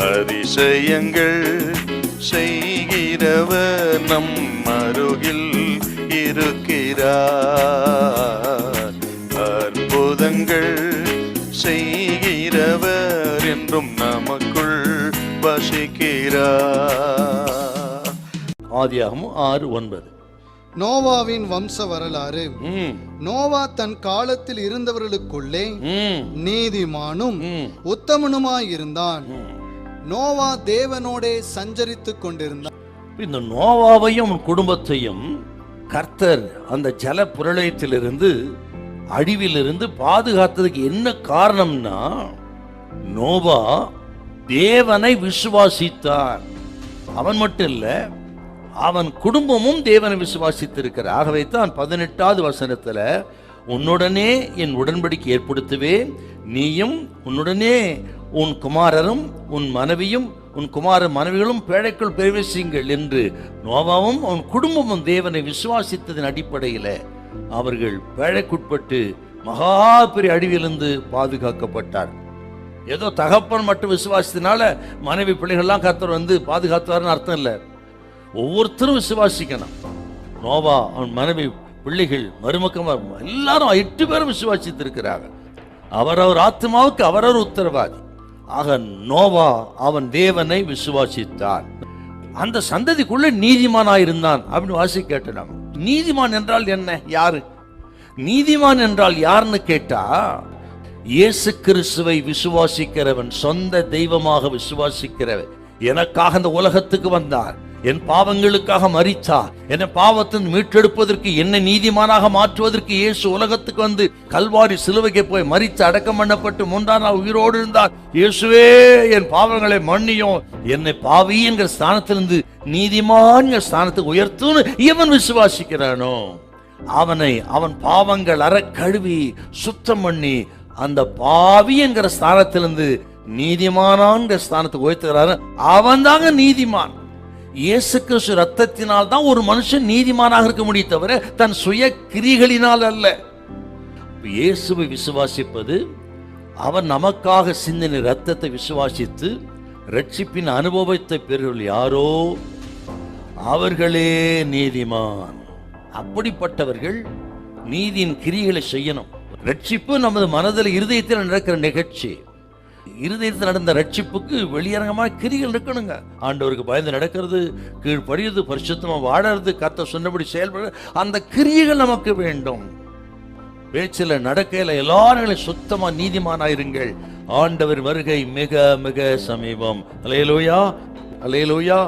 அதிசயங்கள் செய்கிறவர் நம் அருகில் இருக்கிறார். அற்புதங்கள் செய்கிறவர் என்றும் நமக்குள் வசிக்கிறார். ஆதியாகமம் 6:9. நோவாவின் வம்ச வரலாறு. நோவா தன் காலத்தில் இருந்தவர்களுக்குள்ளே நீதிமானும் உத்தமனுமாயிருந்தான். நோவா தேவனோடே சஞ்சரித்துக் கொண்டிருந்தான். இந்த நோவாவையும் குடும்பத்தையும் கர்த்தர் அந்த ஜல பிரளயத்திலிருந்து அழிவிலிருந்து பாதுகாத்ததுக்கு என்ன காரணம்னா, நோவா தேவனை விசுவாசித்தார். அவன் மட்டும் இல்ல, அவன் குடும்பமும் தேவனை விசுவாசித்திருக்கிறார். ஆகவே தான் 18வது வசனத்துல, உன்னுடனே என் உடன்படிக்கை ஏற்படுத்துவேன், நீயும் உன்னுடனே உன் குமாரரும் உன் மனைவியும் உன் குமார மனைவிகளும் பேழைக்குள் பிரவேசியுங்கள் என்று நோவாவும் அவன் குடும்பமும் தேவனை விசுவாசித்ததன் அடிப்படையில் அவர்கள் பேழைக்குட்பட்டு மகா பெரிய அழிவிலிருந்து பாதுகாக்கப்பட்டார். ஏதோ தகப்பன் மட்டும் விசுவாசத்தினால மனைவி பிள்ளைகள்லாம் கர்த்தர் வந்து பாதுகாத்தார்னு அர்த்தம் இல்லை. ஒவ்வொருத்தரும் விசுவாசிக்கணும். நோவா, அவன் மனைவி, பிள்ளைகள், மருமக்கமார் எல்லாரும் 8 பேரும் விசுவாசித்திருக்கிறாங்க. அவரவர் ஆத்மாவுக்கு அவரவர் உத்தரவாதி. ஆக நோவா அவன் தேவனை விசுவாசித்தார். அந்த சந்ததிக்குள்ள நீதிமானாயிருந்தான் அப்படின்னு வாசி கேட்டாங்க. நீதிமான் என்றால் என்ன? யாரு நீதிமான் என்றால் யாருன்னு கேட்டா, இயேசு கிறிஸ்துவை விசுவாசிக்கிறவன், சொந்த தெய்வமாக விசுவாசிக்கிறவன். எனக்காக இந்த உலகத்துக்கு வந்தார், என் பாவங்களுக்காக மரித்தார், என்னை பாவத்தின் மீட்டெடுப்பதற்கு, என்னை நீதிமானாக மாற்றுவதற்கு இயேசு உலகத்துக்கு வந்து கல்வாரி சிலுவைக்கு போய் மரித்து அடக்கம் பண்ணப்பட்டு 3ஆம் நாள் உயிரோடு இருந்தார். இயேசுவே என் பாவங்களை மன்னியும், என்னை பாவி என்கிற ஸ்தானத்திலிருந்து நீதிமான் ஸ்தானத்துக்கு உயர்த்துன்னு இவன் விசுவாசிக்கிறானோ, அவன் பாவங்கள் அற கழுவி சுத்தம் பண்ணி அந்த பாவி என்கிற ஸ்தானத்திலிருந்து நீதிமானான் ஸ்தானத்துக்கு உயர்த்துகிறாரு. அவன் தாங்க நீதிமான். இயேசு கிறிஸ்து ரத்தத்தினால் தான் ஒரு மனுஷன் நீதிமானாக இருக்க முடியும், தவிர தன் சுய கிரிகளினால் அல்ல. இயேசுவை விசுவாசிப்பது, அவர் நமக்காக சிந்தின ரத்தத்தை விசுவாசித்து ரட்சிப்பின் அனுபவத்தை பெறுகள் யாரோ அவர்களே நீதிமான். அப்படிப்பட்டவர்கள் நீதியின் கிரிகளை செய்யணும். ரட்சிப்பு நமது மனதில், இருதயத்தில் நடக்கிற நிகழ்ச்சி. இருதயத்தில் நடந்த ரட்சிப்புக்கு வெளியரங்கமாக கிரிகள் இருக்கணுங்க. ஆண்டவருக்கு பயந்து நடக்கிறது, கீழ்ப்படியது, பரிசுத்தமா வாழறது, கர்த்தர் சொன்னபடி செயல்படுறது, அந்த கிரியைகள் நமக்கு வேண்டும். பேச்சில் நடக்கையில எல்லாரும் சுத்தமா நீதிமானாயிருங்கள். ஆண்டவர் வருகை மிக மிக சமீபம். அல்லேலூயா, அல்லேலூயா.